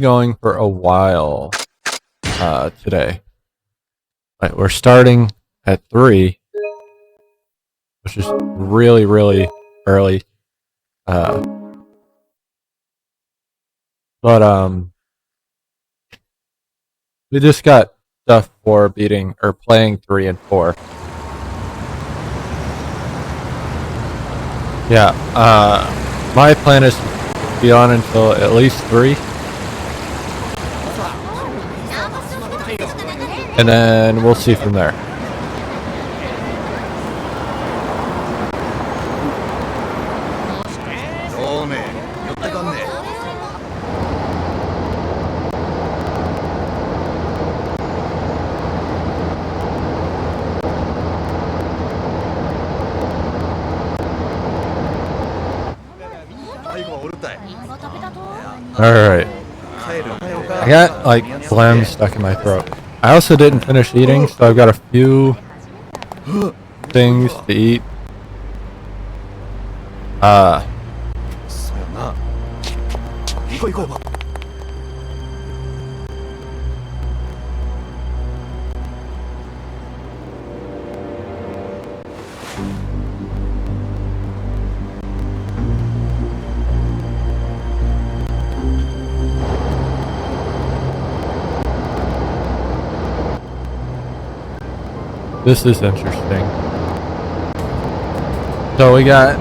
going for a while today. Right, we're starting at 3, which is really, really early. But we just got stuff for beating or playing 3 and 4. Yeah, my plan is to be on until at least 3. And then we'll see from there. Alright. I got like phlegm stuck in my throat. I also didn't finish eating, so I've got a few things to eat. This is interesting. So we got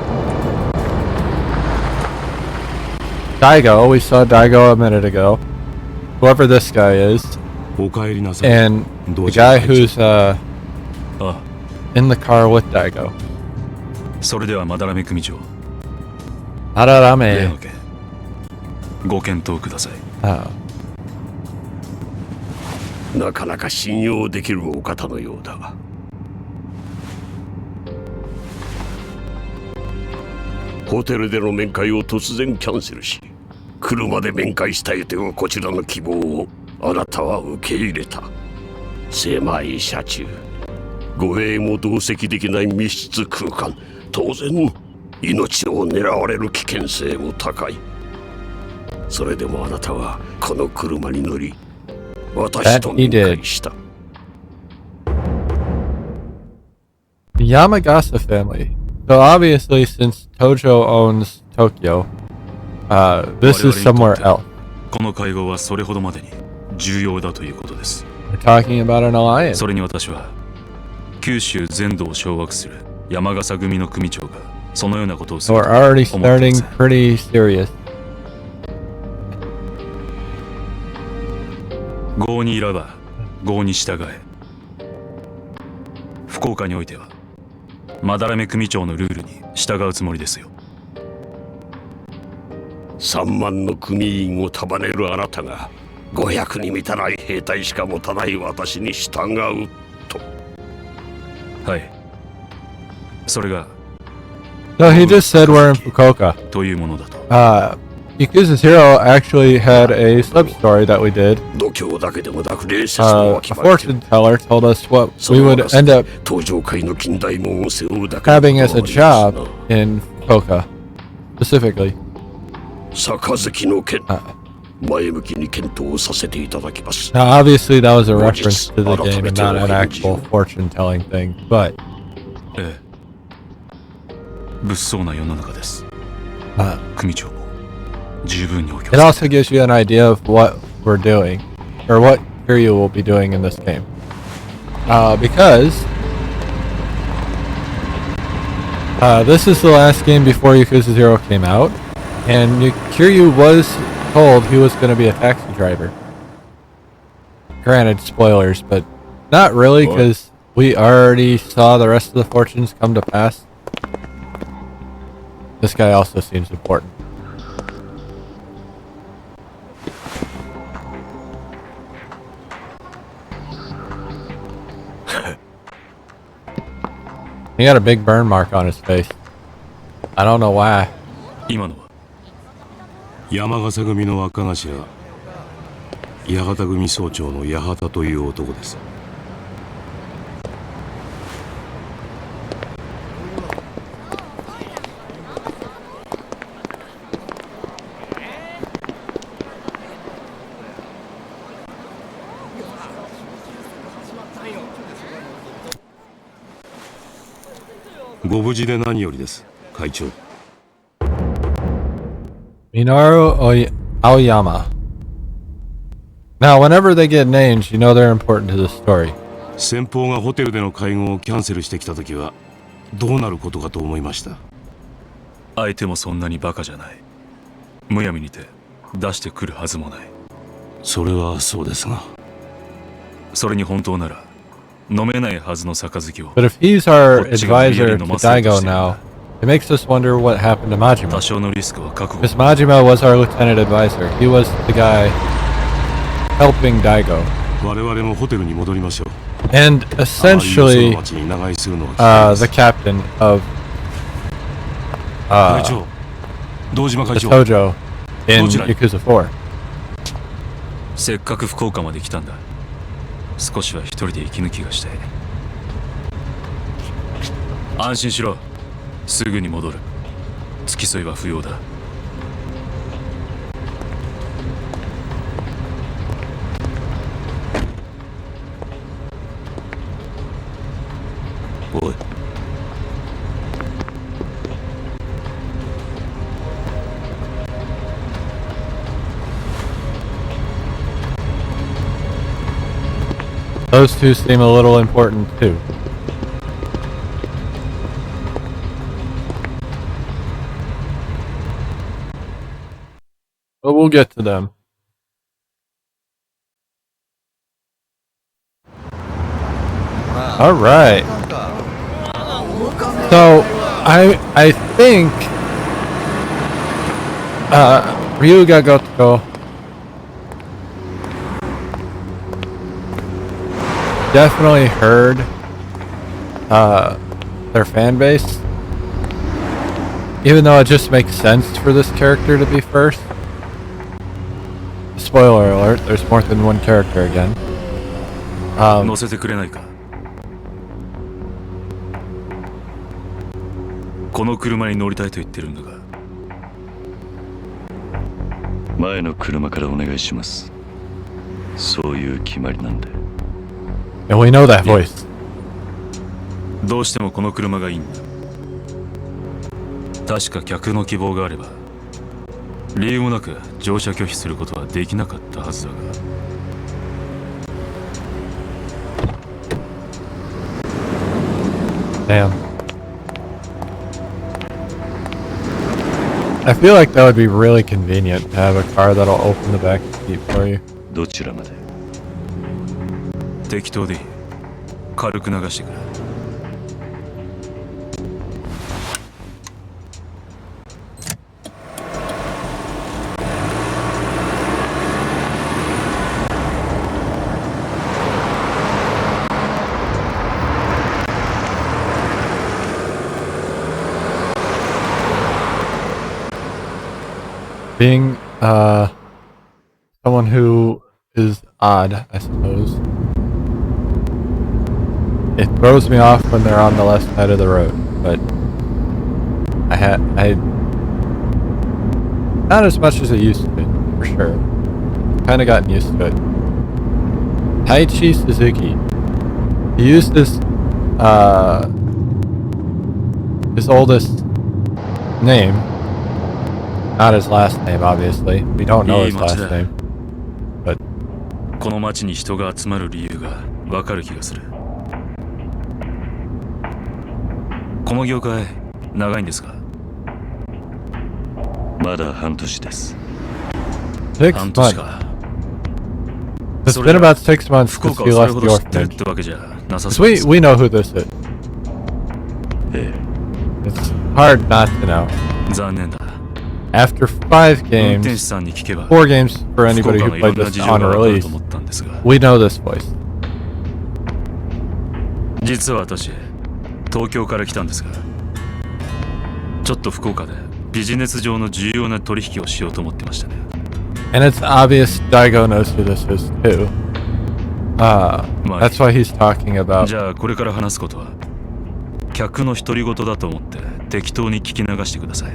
Daigo. We saw Daigo a minute ago. Whoever this guy is. And the guy who's in the car with Daigo. Madarame. Oh. なかなか信用できるお方のようだ。ホテルでの面会を突然キャンセルし、車で面会したいというこちらの希望をあなたは受け入れた。狭い車中、護衛も同席できない密室空間、当然命を狙われる危険性も高い。それでもあなたはこの車に乗り、私と面会した。The Yamagasa family. So obviously, since Tojo owns Tokyo, this is somewhere else. この会合はそれほどまでに重要だということです。We're talking about an alliance. それに私は九州全土を掌握する山笠組の組長がそのようなことをする We're と already 思っていま starting せん。 pretty serious. 郷にいらば郷に従え。福岡においては斑目組長のルールに従うつもりですよ。3万の組員を束ねるあなたが500に満たない兵隊しか持たない私に従うと。はい。それが So he just said we're in Fukuoka. というものだと。Yakuza Zero actually had a sub-story that we did. 度胸だけでもなく冷静も A fortune teller told us what we would end up 登場界の近代門を背負うだけ having as a job in Fukuoka, specifically. 杯の剣、前向きに検討させていただきます。 Now, obviously, that was a reference to the game and not an actual fortune-telling thing, but ええ。物騒な世の中です。組長も十分にお気をつけ it also gives you an idea of what we're doing, or what Kiryu will be doing in this game. Because this is the last game before Yakuza 0 came out, and Kiryu was told he was going to be a taxi driver. Granted, spoilers, but not really, because we already saw the rest of the fortunes come to pass. This guy also seems important. He got a big burn mark on his face. I don't know why. 今のは山笠組の若頭、八幡組総長の八幡という男です。ご無事で何よりです、会長。Aoyama. Now, whenever they get names, you know they're important to the story. 先方がホテルでの会合をキャンセルしてきた時はどうなることかと思いました。相手もそんなにバカじゃない。むやみにて出してくるはずもない。それはそうですが。それに本当なら飲めないはずの杯を。 But if he's our advisor to Daigo now, it makes us wonder what happened to 多 Majima. 少のリスクは覚悟。 Because Majima was our lieutenant advisor. He was the guy helping Daigo. 我々もホテルに戻りましょう。 And essentially, あまりよその町に長居するのは危険 the です。 captain of 会長、堂島会 the 長。 Tojo in どちらに？ Yakuza 4. せっかく福岡まで来たんだ。少しは一人で息抜きがしたい。安心しろ。すぐに戻る。付き添いは不要だ。おい。Those two seem a little important too. But we'll get to them. All right. So I think Ryuga Goto definitely heard their fan base, even though it just makes sense for this character to be first. Spoiler alert, there's more than one character again. 乗せてくれないか。この車に乗りたいと言ってるんだが。前の車からお願いします。そういう決まりなんで。 And we know that voice. どうしてもこの車がいいんだ。確か客の希望があれば理由もなく乗車拒否することはできなかったはずだが。 Damn. I feel like that would be really convenient to have a car that'll open the back seat for you. どちらまで？適当でいい。軽く流してくれ。Being someone who is odd, I suppose. It throws me off when they're on the left side of the road, but I not as much as it used to be, for sure. Kinda gotten used to it. Taichi Suzuki. He used his oldest name. Not his last name, obviously. We don't know his last name. But この町に人が集まる理由がわかる気がする。この業界長いんですか？まだ半年です。6半年 months. か。 It's been about 6 months 福 since 岡 he をそれ left ほ the ど知ってるっ orphanage. てわけじゃなさそうで We す。 we know who this is. え It's hard not to know. 残念だ。 After 5運転手 games, さんに聞けば 4 games for 福 anybody 岡 who のいろ played んな this 事情が on わかる release, と思ったんですが、 we know this voice. 実は私東京から来たんですが、ちょっと福岡でビジネス上の重要な取引をしようと思ってましたね。 And it's obvious Daigo knows who this is too. That's why he's talking about じゃあこれから話すことは客の独り言だと思って適当に聞き流してください。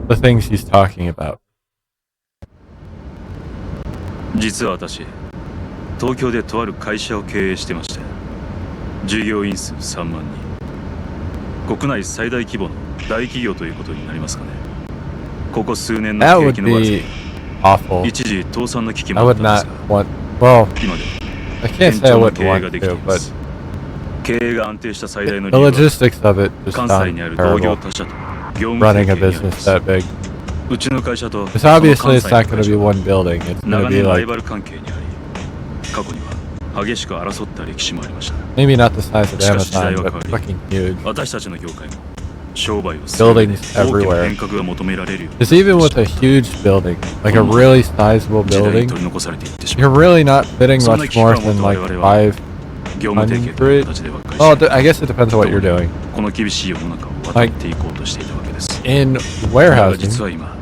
the things he's talking about. 実は私東京でとある会社を経営してまして、従業員数3万人、国内最大規模の大企業ということになりますかね。ここ数年の That 景 would 気の悪さ be awful. 一時倒産の危機も I あっ would たんです not が want. Well, 今では I can't 堅 say I 調な wouldn't 経営 want ができて to, いま but す。経営が安定した最大の the 理由は logistics of it just 関西にあ sounds る同業 terrible. 他社と業務 Running 提 a 携にありま business す。 that big. うちの会社と Because その obviously 関 it's 西の not going 会 to 社 be は one building. It's going 長 to be 年ライ like バル関係にあり、過去には激しく争った歴史もありました。 maybe not the size of しかし時代 Amazon, は but 変わり、 fucking huge. 私たちの業界も商売をする上で Buildings 大きな everywhere. 変革が求められるように Because even with a huge building, like a really sizable 時代に building, 取り残されていってしま you're う。 really not fitting そんな much 危機 more 感を持 than った like 我々は 500. 業務提携という形でばっかり Well, して I guess it depends on what you're doing. この厳しい世の中を渡っていこうとしていたわけです。 In だが warehousing, 実は今、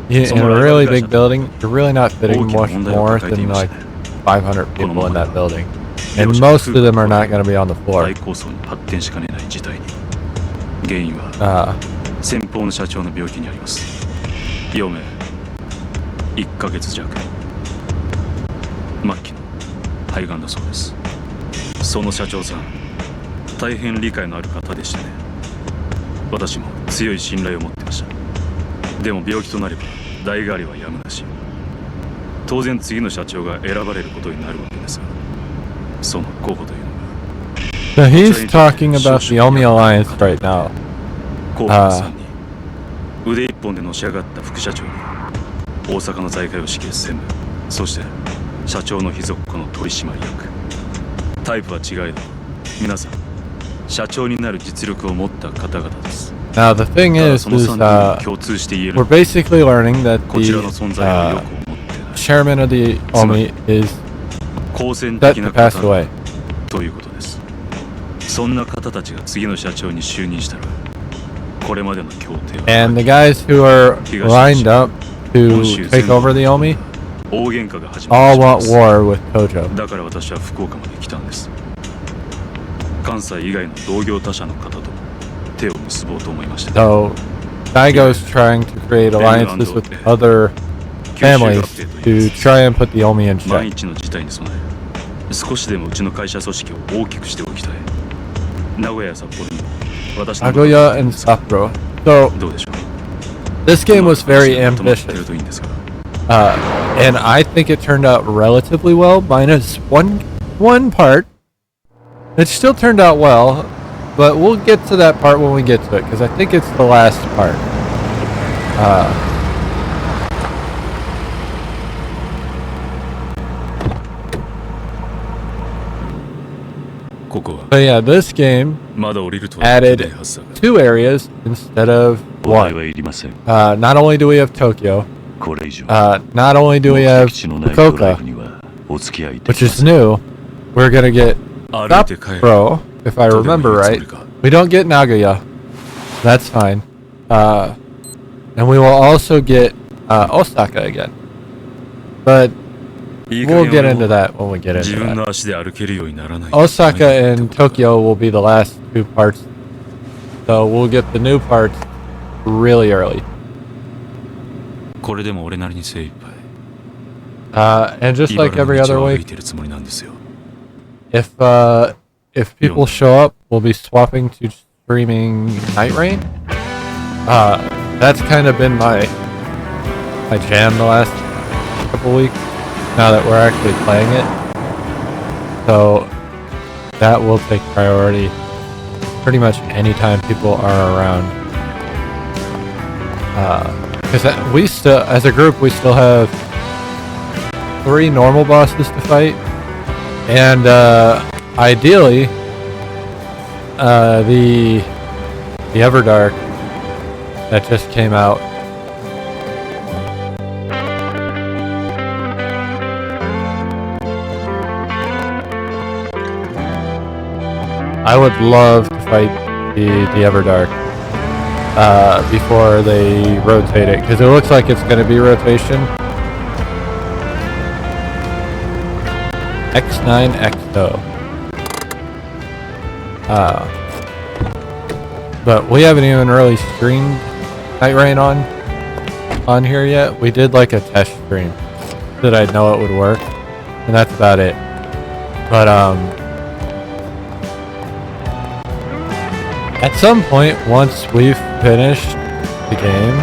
in a really big building, you're really not 大 fitting きな much 問題を more 抱えてい than まし like たね。 500 この people ま in ま that では building. 両 And 者 most が of them are not going to be on the 大 floor. 構想に発展しかねない事態に。原因は 先方の社長の病気にあります。余命1ヶ月弱、末期の肺がんだそうです。その社長さん、大変理解のある方でしてね。私も強い信頼を持ってました。でも病気となれば代替わりはやむなし。当然次の社長が選ばれることになるわけですが、その候補というのが So he's talking about the Omi Alliance right now. 候補の3人、腕一本でのし上がった副社長に大阪の財界を指揮専務、そして社長の秘蔵っ子の取締役。タイプは違えど皆さん社長になる実力を持った方々です。 Now the thing ただ is, その3人に共通して言える we're basically learning that こちらの the 存在をよく思ってない chairman of the Omi is 好戦 set 的 to な pass 方 away. ということです。そんな方たちが次の社長に就任したら、これまでの協定は And the guys who are lined up to take over the Omi 大喧嘩が始ま all りま want す。 war with Tojo. だから私は福岡まで来たんです。関西以外の同業他社の方と手を結ぼうと思いました。 So Daigo's trying to create alliances with other families to try and put the Omi in 万 check. 一の事態に備え、少しでもうちの会社組織を大きくしておきたい。名古屋や札幌にも私の Nagoya and Sapporo. So どうでしょう。 this game was very 止まってる ambitious. といいんですが。 And I think it turned out relatively well, minus one part. It still turned out well, but we'll get to that part when we get to it, because I think it's the last part. But yeah, this game まだ降りるとは added ないはずだが two areas instead of お題 one. はいりません。 Not only do we have Tokyo, これ以上 not only do we 目 have 的地のないドライ Fukuoka, ブにはお付き合いで which きま is せん。 new. We're gonna get 歩いて帰る Sapporo, if I とでも remember 言うつも right. りか。 We don't get Nagoya. That's fine. And we will also get Osaka again. But いい加 we'll 減 get 俺 into も that when we get 自 into 分 that. の足で歩けるようにならない。 Osaka and Tokyo will be the last two parts. So we'll get the new parts really early. これでも俺なりに精一杯。 And just like 茨 every の other 道を歩 week, いてるつもりなんですよ。 if people show up, we'll be swapping to streaming Night Rain. That's kind of been my jam the last couple weeks. Now that we're actually playing it, so that will take priority pretty much anytime people are around. Because we still, as a group, we still have 3 normal bosses to fight, and ideally, the Everdark that just came out. I would love to fight the Everdark before they rotate it, because it looks like it's going to be rotation. X9 XO. But we haven't even really streamed Night Rain on here yet. We did like a test stream so that I'd know it would work, and that's about it. But At some point, once we've finished the game,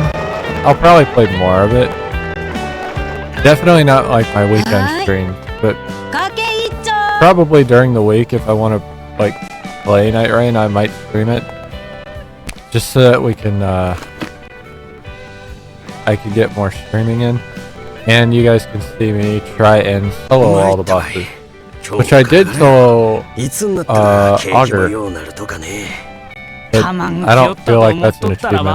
I'll probably play more of it. Definitely not like my weekend stream, but probably during the week if I want to like play Night Rain, I might stream it. Just so that we can, I can get more streaming in. And you guys can see me try and solo all the bosses. Which I did solo, Augur. But I don't feel like that's an achievement.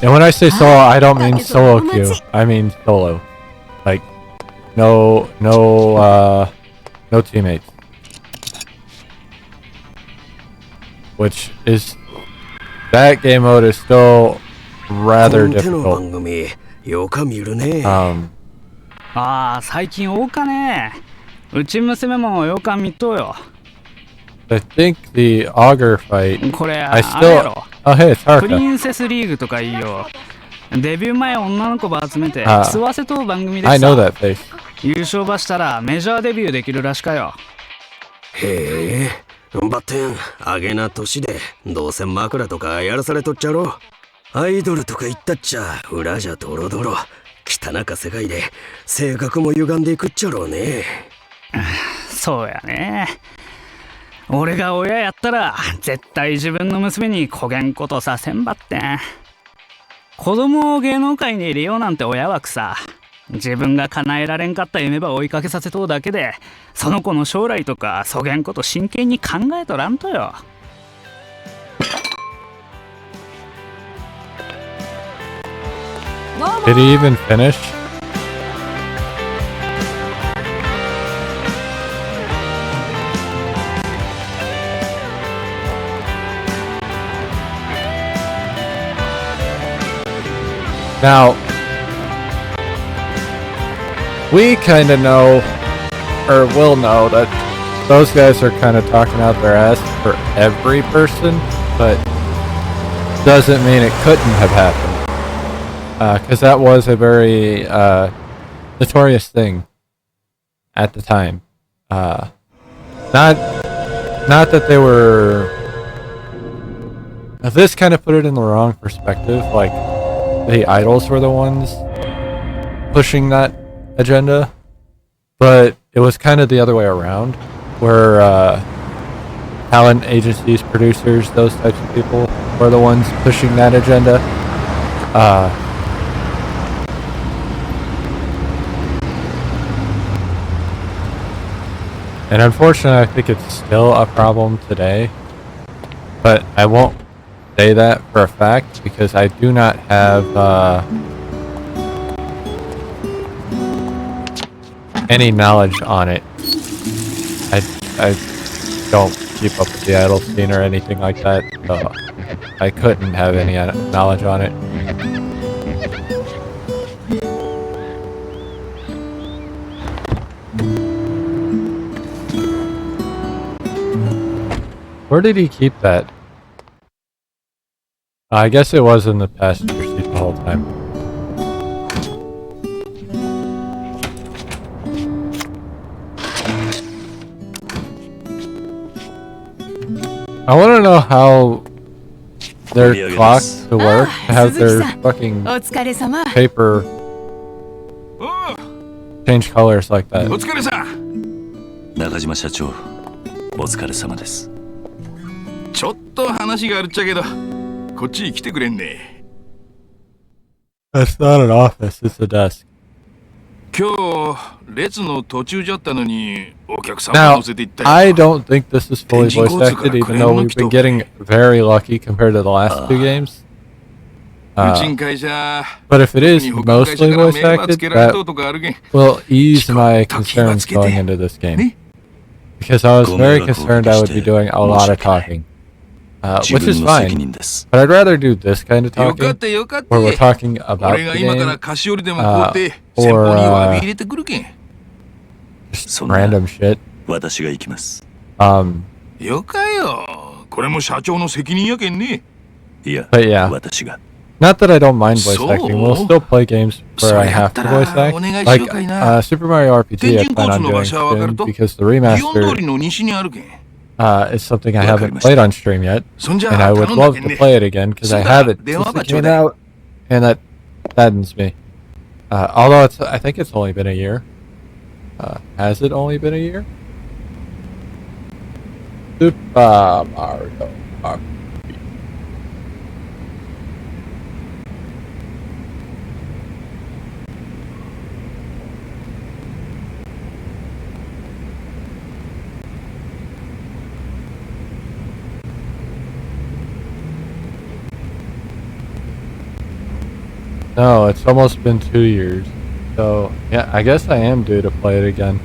And when I say solo, I don't mean solo queue. I mean solo. Like, no teammates. Which is, that game mode is still rather difficult. 最近多かね。うち娘もよか見とよ。I think the Augur fight. これ I still. Oh hey, it's プリ Haruka. ンセスリーグとかいいよ。デビュー前女の子ば集めてあ吸わせとう番組で I know さ。 that face. 優勝ばしたらメジャーデビューできるらしかよ。へえ、バッテン、あげな年で、どうせ枕とかやらされとっちゃろ。アイドルとか言ったっちゃ、裏じゃドロドロ。汚か世界で、性格も歪んでいくっちゃろうね。そうやね。俺が親やったら絶対自分の娘にこげんことさせんばってん。子供を芸能界に入れようなんて親枠さ。自分が叶えられんかった夢ば追いかけさせとうだけで、その子の将来とかそげんこと真剣に考えとらんとよ。Did he even finish? Now, we kind of know, or will know, that those guys are kind of talking out their ass for every person, but doesn't mean it couldn't have happened. Because that was a very notorious thing at the time. Not that they were... This kind of put it in the wrong perspective, like the idols were the ones pushing that agenda, but it was kind of the other way around, where talent agencies, producers, those types of people were the ones pushing that agenda. And unfortunately, I think it's still a problem today, but I won't say that for a fact because I do not have any knowledge on it. I don't keep up with the idol scene or anything like that, so I couldn't have any knowledge on it. Where did he keep that? I guess it was in the passenger seat the whole time. I want to know how their clocks to work, to have their fucking paper change colors like that. 中島社長、お疲れ様です。ちょっと話があるっちゃけど、こっち来てくれんね。That's not an office, it's a desk. 今日、列の途中じゃったのに、お客さんを乗せていったよ。 Now, I don't think this is fully voice acted, even though we've been getting very lucky compared to the last two games. But if it is mostly voice acted, that will ease my concerns going into this game. Because I was very concerned I would be doing a lot of talking. Which is fine. But I'd rather do this kind of talking, where we're talking about the game, or just random shit. 私が行きます。よかよ。これも社長の責任やけんね。いや、 But yeah. 私が。 Not that I don't mind voice acting, we'll still play games where I have to voice act. Like Super Mario RPG I plan on doing soon, because the remastered is something I haven't played on stream yet, and I would love to play it again because I have it since it came out, and that saddens me. Although I think it's only been a year. Has it only been a year? Super Mario RPG. No, it's almost been 2 years. So, yeah, I guess I am due to play it again.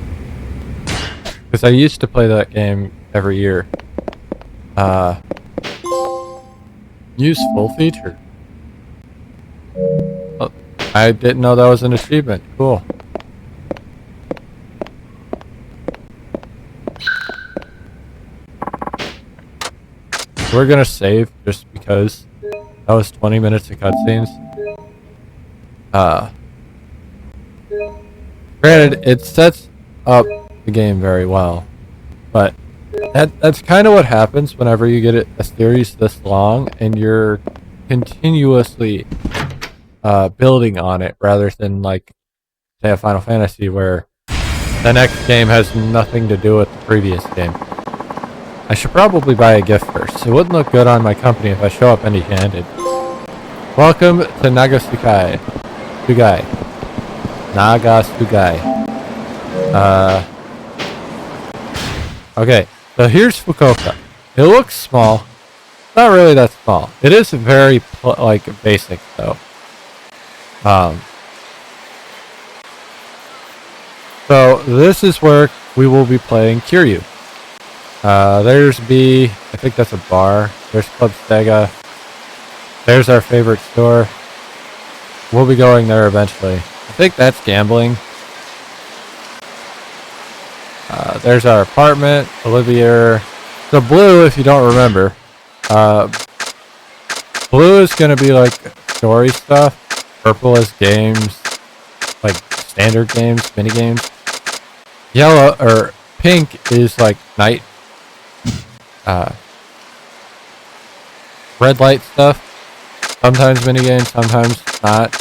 Because I used to play that game every year. Useful feature. Oh, I didn't know that was an achievement. Cool. We're gonna save just because that was 20 minutes of cutscenes. Granted, it sets up the game very well, but that's kind of what happens whenever you get a series this long and you're continuously building on it, rather than like say a Final Fantasy where the next game has nothing to do with the previous game. I should probably buy a gift first. It wouldn't look good on my company if I show up empty-handed. Welcome to Nagasukai. Sugai. Nagasukai. Okay, so here's Fukuoka. It looks small. Not really that small. It is very basic though. So this is where we will be playing Kiryu. There's B. I think that's a bar. There's Club Sega. There's our favorite store. We'll be going there eventually. I think that's gambling. There's our apartment. Olivier. So blue, if you don't remember. Blue is going to be like story stuff. Purple is games. Like standard games, mini games. Yellow, or pink is like night. Red light stuff. Sometimes minigames, sometimes not.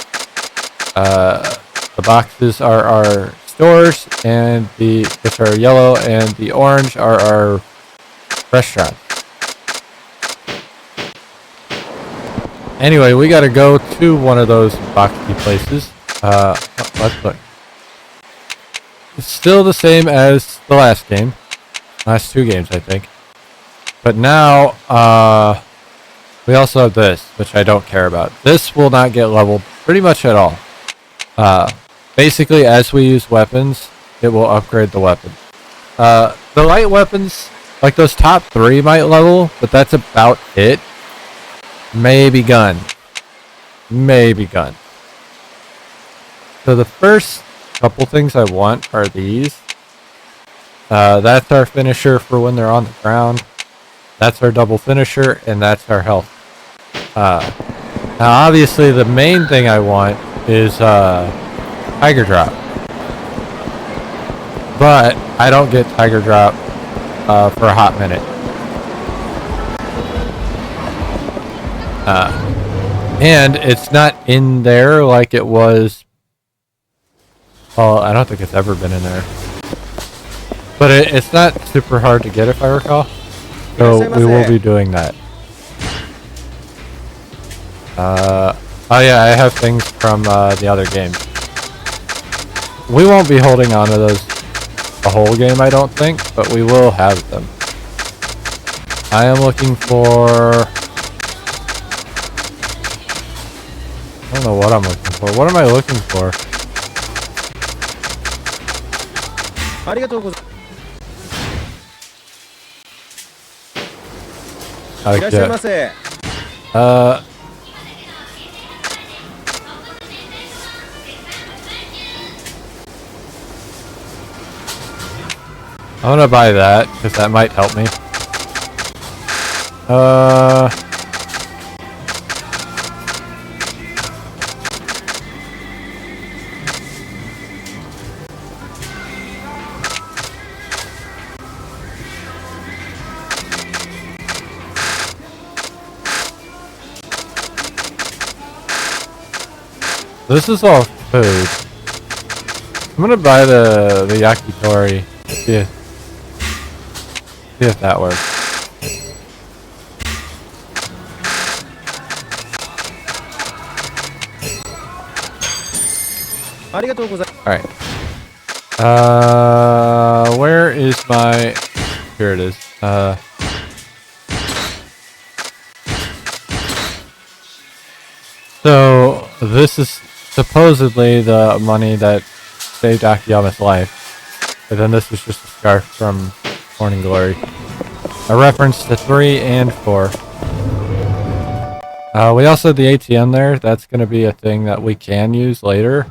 The boxes are our stores, and which are yellow, and the orange are our restaurants. Anyway, we gotta go to one of those boxy places. Let's look. It's still the same as the last game. Last two games, I think. But now, we also have this, which I don't care about. This will not get leveled pretty much at all. Basically, as we use weapons, it will upgrade the weapon. The light weapons, like those top three might level, but that's about it. Maybe gun. Maybe gun. So the first couple things I want are these. That's our finisher for when they're on the ground. That's our double finisher, and that's our health. Now obviously the main thing I want is Tiger Drop. But I don't get Tiger Drop for a hot minute. And it's not in there like it was. Well, I don't think it's ever been in there. But it's not super hard to get, if I recall. So we will be doing that. Oh yeah, I have things from the other game. We won't be holding on to those the whole game, I don't think, but we will have them. I am looking for... I don't know what I'm looking for. What am I looking for? Okay. I'm gonna buy that, because that might help me. This is all food. I'm gonna buy the yakitori. See if that works. Alright. Where is my... Here it is. So, this is supposedly the money that saved Akiyama's life. But then this is just a scarf from Morning Glory. A reference to 3 and 4. We also have the ATM there. That's going to be a thing that we can use later.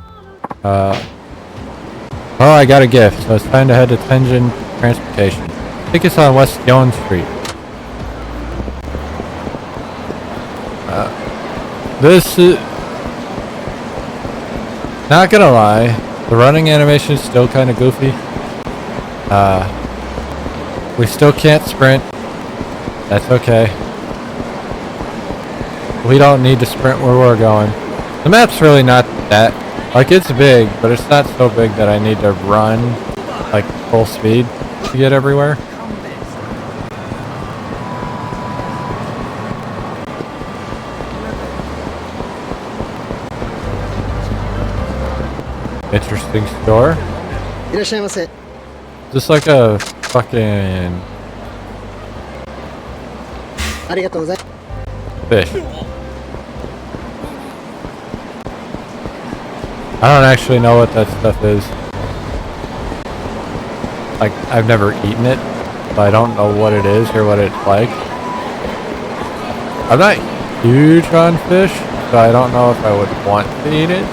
Oh, I got a gift, so it's time to head to Tenjin Transportation. I think it's on West Yon Street. This is... Not gonna lie, the running animation is still kind of goofy. We still can't sprint. That's okay. We don't need to sprint where we're going. The map's really not that... Like, it's big, but it's not so big that I need to run, like, full speed to get everywhere. Interesting store. Just like a fucking... fish. I don't actually know what that stuff is. Like, I've never eaten it, so I don't know what it is or what it's like. I'm not huge on fish, so I don't know if I would want to eat it.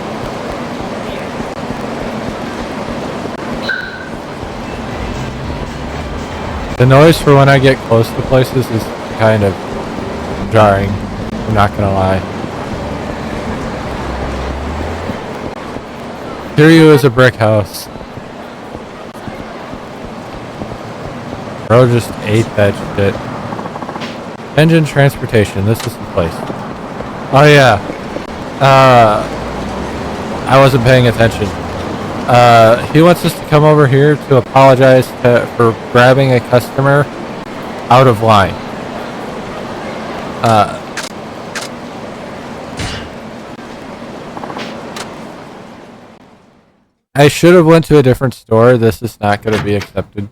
The noise for when I get close to places is kind of jarring, I'm not gonna lie. Kiryu is a brick house. Bro just ate that shit. Engine Transportation, this is the place. Oh yeah. I wasn't paying attention. He wants us to come over here to apologize for grabbing a customer out of line. I should have went to a different store. This is not going to be accepted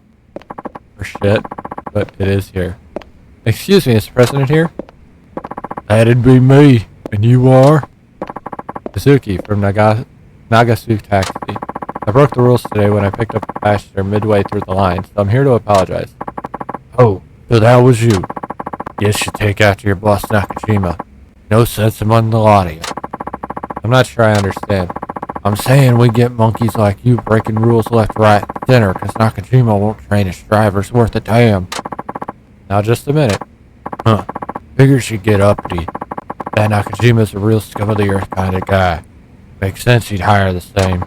for shit, but it is here. Excuse me, is the president here? That'd be me. And you are? Suzuki from Nagasu Taxi. I broke the rules today when I picked up a passenger midway through the line, so I'm here to apologize. Oh, so that was you. Guess you take after your boss Nakajima. No sense among the lot of you. I'm not sure I understand. I'm saying we get monkeys like you breaking rules left, right, and center, because Nakajima won't train his drivers worth a damn. Now just a minute. Huh. Figures you get uppity. That Nakajima's a real scum of the earth kind of guy. Makes sense he'd hire the same.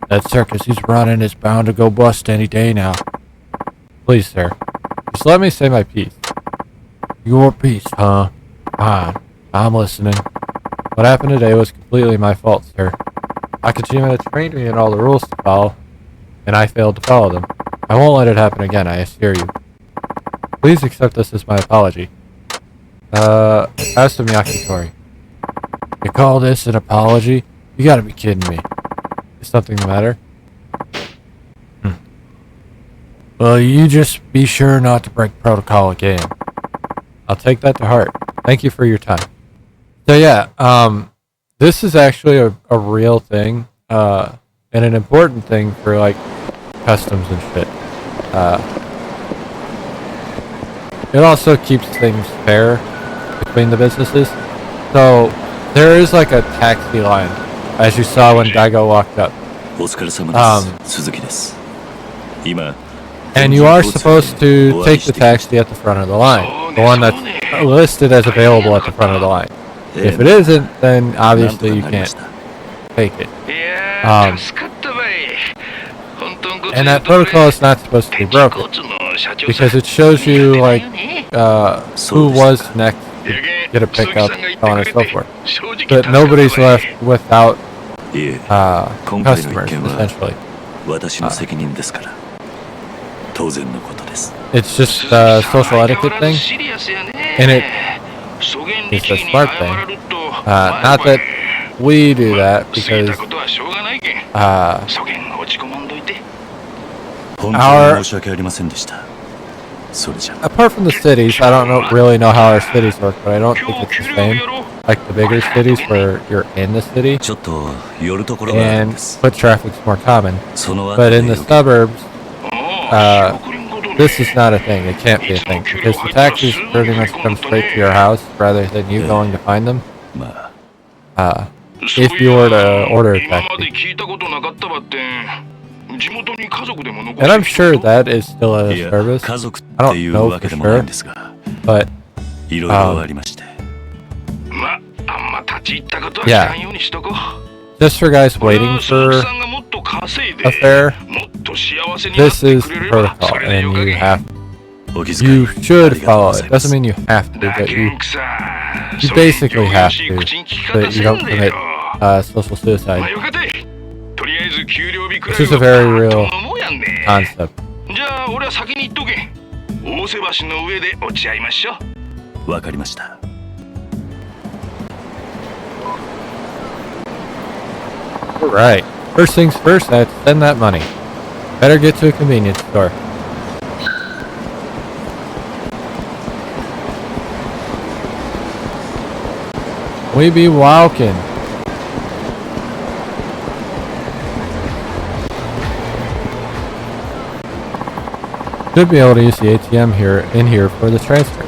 That circus he's running is bound to go bust any day now. Please, sir. Just let me say my piece. Your piece, huh? Fine. I'm listening. What happened today was completely my fault, sir. Nakajima trained me in all the rules to follow, and I failed to follow them. I won't let it happen again, I assure you. Please accept this as my apology. Have some yakitori. You call this an apology? You gotta be kidding me. Is something the matter? Well, you just be sure not to break protocol again. I'll take that to heart. Thank you for your time. So yeah, this is actually a real thing, and an important thing for, like, customs and shit. It also keeps things fair between the businesses. So, there is, like, a taxi line, as you saw when Daigo walked up. And you are supposed to take the taxi at the front of the line. The one that's listed as available at the front of the line. If it isn't, then obviously you can't take it. And that protocol is not supposed to be broken, because it shows you, like, who was next to get a pickup, so on and so forth. But nobody's left without customers, essentially. It's just a social etiquette thing, and it is a smart thing. Not that we do that, because apart from the cities, I don't really know how our cities work, but I don't think it's the same. Like the bigger cities where you're in the city and foot traffic's more common. But in the suburbs, this is not a thing. It can't be a thing, because the taxis pretty much come straight to your house rather than you going to find them. If you were to order a taxi. And I'm sure that is still a service. I don't know for sure, but yeah, just for guys waiting for a fare, this is the protocol, and you should follow it. Doesn't mean you have to, but you basically have to, so that you don't commit social suicide. This is a very real concept. Alright, first things first, I have to send that money. Better get to a convenience store. We be walking. Should be able to use the ATM in here for the transfer.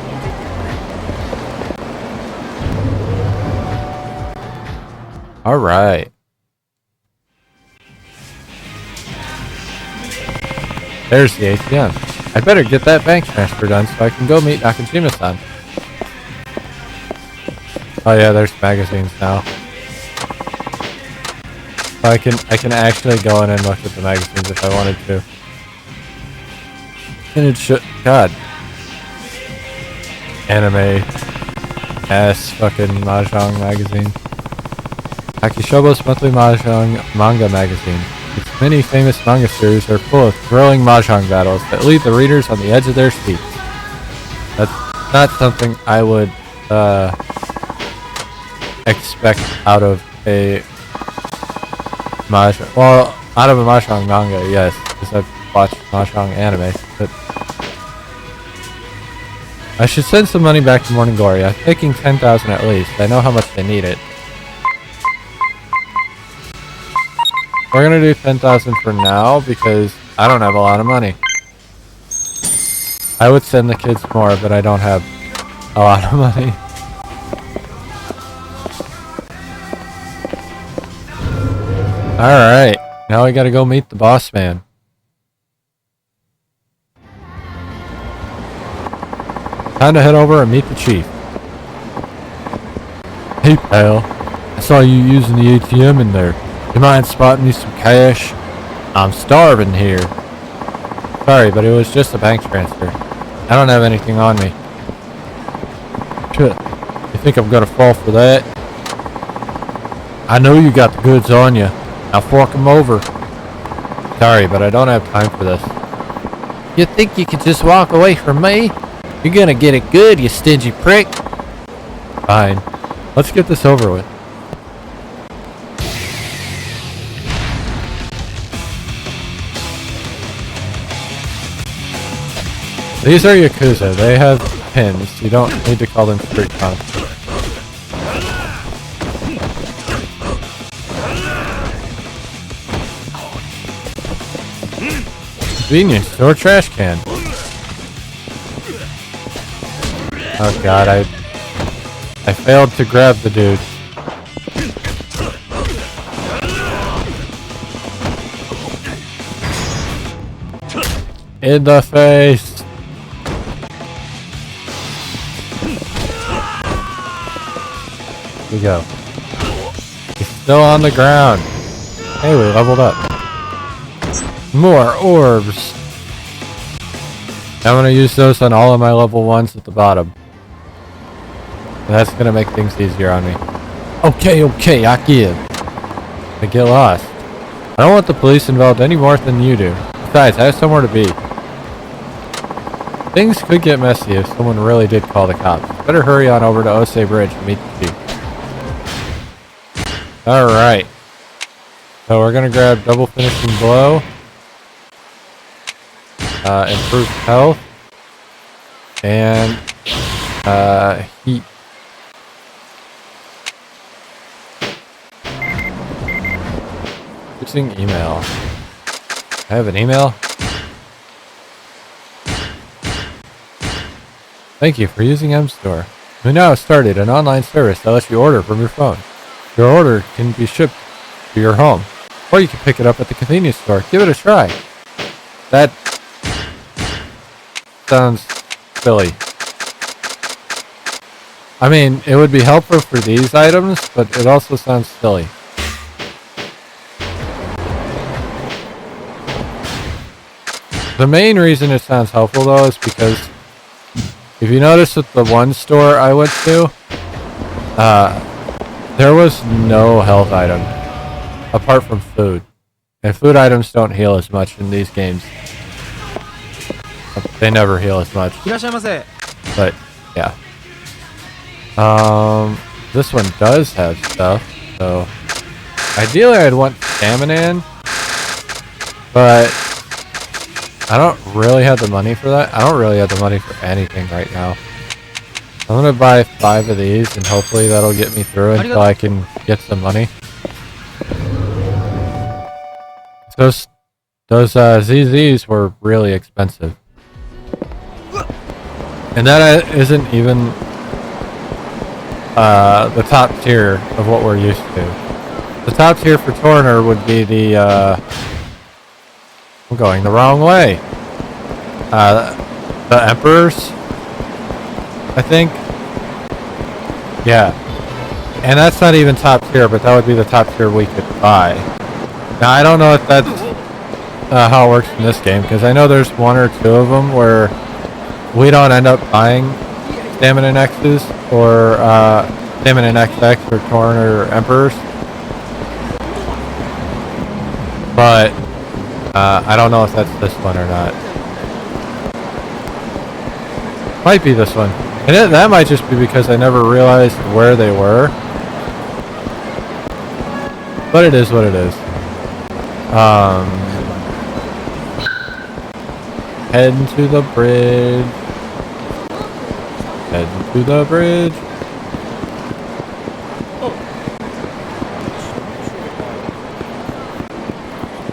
Alright. There's the ATM. I better get that bank transfer done so I can go meet Nakajima-san. Oh yeah, there's magazines now. So I can actually go in and look at the magazines if I wanted to. And it should, God. Anime ass fucking Mahjong magazine. Akishobo's monthly Mahjong manga magazine. Its many famous manga series are full of thrilling Mahjong battles that leave the readers on the edge of their seats. That's not something I would expect out of a Mahjong. Well, out of a Mahjong manga, yes, because I've watched Mahjong anime. But I should send some money back to Morning Glory. I'm taking 10,000 at least. I know how much they need it. We're gonna do 10,000 for now because I don't have a lot of money. I would send the kids more, but I don't have a lot of money. Alright, now we gotta go meet the boss man. Time to head over and meet the chief. Hey pal, I saw you using the ATM in there. You mind spotting me some cash? I'm starving here. Sorry, but it was just a bank transfer. I don't have anything on me. Shit, you think I'm gonna fall for that? I know you got the goods on you. Now fork 'em over. Sorry, but I don't have time for this. You think you could just walk away from me? You're gonna get it good, you stingy prick. Fine. Let's get this over with. These are Yakuza. They have pins. You don't need to call them street constants. Convenience store trash can. Oh god, I failed to grab the dude. In the face. Here we go. He's still on the ground. Hey, we leveled up. More orbs. I'm gonna use those on all of my level 1s at the bottom. And that's gonna make things easier on me. Okay, I give. I get lost. I don't want the police involved any more than you do. Besides, I have somewhere to be. Things could get messy if someone really did call the cops. Better hurry on over to Osei Bridge and meet the chief. Alright. So we're gonna grab double finishing blow. Improved health. And heat. Using email. I have an email. Thank you for using M-Store. We now have started an online service that lets you order from your phone. Your order can be shipped to your home, or you can pick it up at the convenience store. Give it a try. That sounds silly. I mean, it would be helpful for these items, but it also sounds silly. The main reason it sounds helpful, though, is because if you notice at the one store I went to, there was no health item apart from food. And food items don't heal as much in these games. They never heal as much. But, yeah. This one does have stuff, so ideally I'd want stamina in, but I don't really have the money for that. I don't really have the money for anything right now. I'm gonna buy 5 of these and hopefully that'll get me through until I can get some money. Those ZZs were really expensive. And that isn't even the top tier of what we're used to. The top tier for Torner would be the I'm going the wrong way. The Emperors, I think. Yeah. And that's not even top tier, but that would be the top tier we could buy. Now, I don't know if that's how it works in this game, because I know there's 1 or 2 of them where we don't end up buying Stamina X's or Stamina XX or Torn or Emperors. But I don't know if that's this one or not. Might be this one. And that might just be because I never realized where they were. But it is what it is. Heading to the bridge. Heading to the bridge.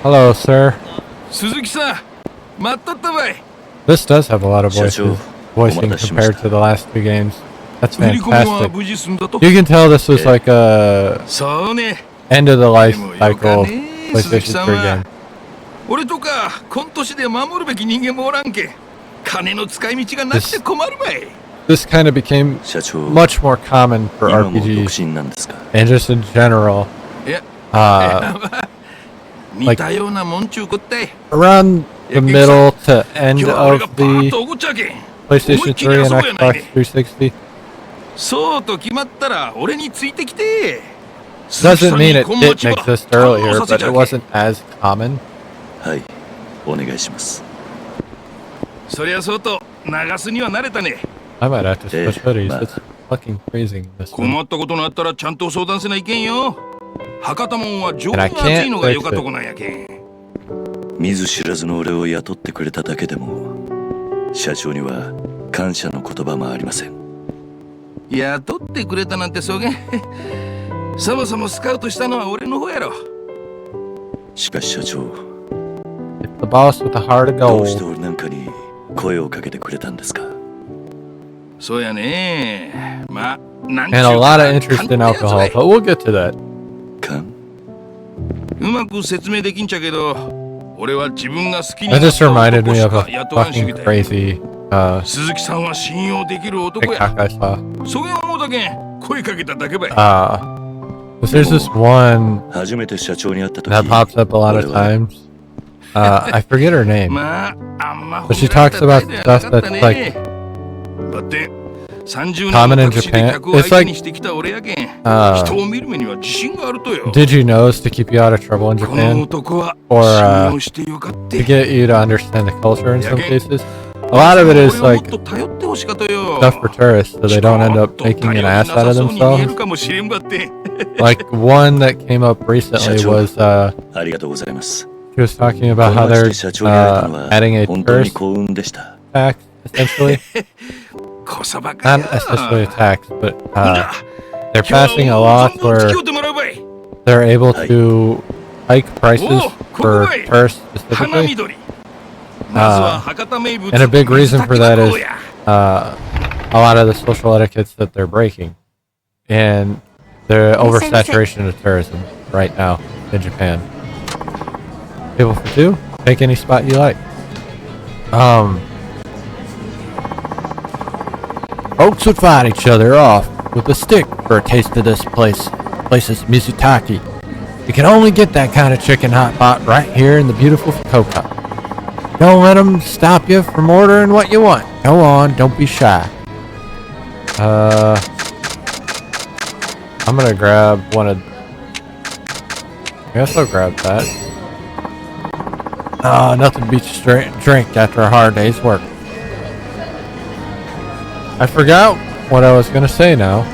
Hello, sir. This does have a lot of voicing compared to the last 2 games. That's fantastic. You can tell this was like a end of the life cycle PlayStation 3 game. This kind of became much more common for RPGs and just in general. Like around the middle to end of the PlayStation 3 and Xbox 360. Doesn't mean it didn't exist earlier, but it wasn't as common. I might have to switch hoodies. It's fucking freezing this one. And I can't fix it. 見ず知らずの俺を雇ってくれただけでも社長には感謝の言葉もありません。雇ってくれたなんてそげん。そもそもスカウトしたのは俺の方やろ。しかし社長、It's the boss with a heart of gold. どうして俺なんかに声をかけてくれたんですか。そうやね。まあ、なんちゅう And a lot of interest in alcohol, but we'll get to that. うまく説明できんちゃけど、俺は自分が好きに That just reminded me of a fucking crazy 鈴木さんは信用できる男や。 TikTok I saw. そげん思うだけん声かけただけばい。There's this one that pops up a lot of times. I forget her name. But she talks about stuff that's like common in Japan. It's like, did you know is to keep you out of trouble in Japan? Or to get you to understand the culture in some cases? A lot of it is like stuff for tourists so they don't end up making an ass out of themselves. Like one that came up recently was she was talking about how they're adding a tourist tax, essentially. Not essentially a tax, but they're passing a law where they're able to hike prices for tourists specifically. And a big reason for that is a lot of the social etiquettes that they're breaking. And the oversaturation of tourism right now in Japan. Table for two, take any spot you like. Folks would fight each other off with a stick for a taste of this place's Mizutaki. You can only get that kind of chicken hot pot right here in the beautiful Fukuoka. Don't let them stop you from ordering what you want. Go on, don't be shy. I'm gonna grab one of... I guess I'll grab that. Nothing beats a drink after a hard day's work. I forgot what I was gonna say now.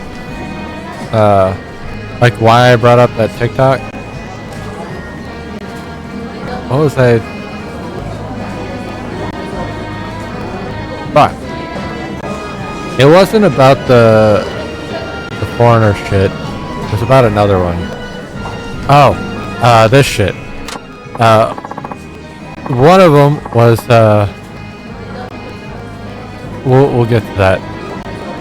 Like why I brought up that TikTok. What was I... Fuck. It wasn't about the foreigner shit. It was about another one. Oh, this shit. One of them was we'll get to that.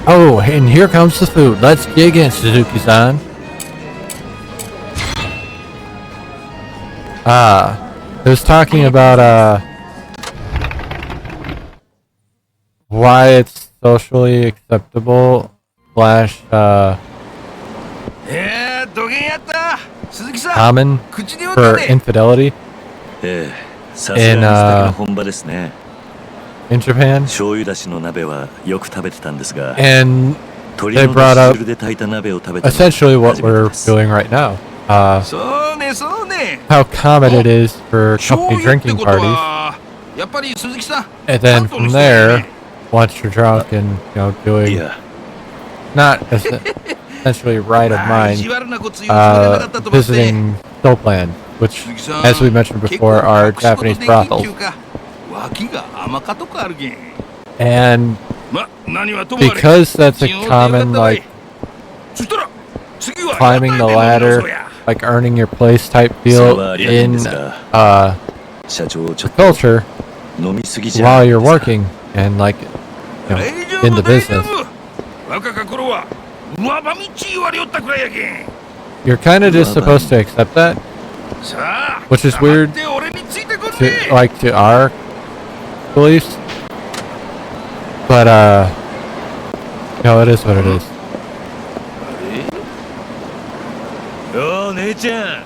Oh, and here comes the food. Let's dig in, Suzuki-san. It was talking about why it's socially acceptable slash common for infidelity in Japan. And they brought up essentially what we're doing right now. How common it is for company drinking parties. And then from there, once you're drunk and doing not essentially right of mind, visiting soul plans, which, as we mentioned before, are Japanese brothels. And because that's a common, like, climbing the ladder, like earning your place type deal in the culture while you're working and like in the business, you're kind of just supposed to accept that, which is weird to our beliefs, but it is what it is. 姉ちゃん、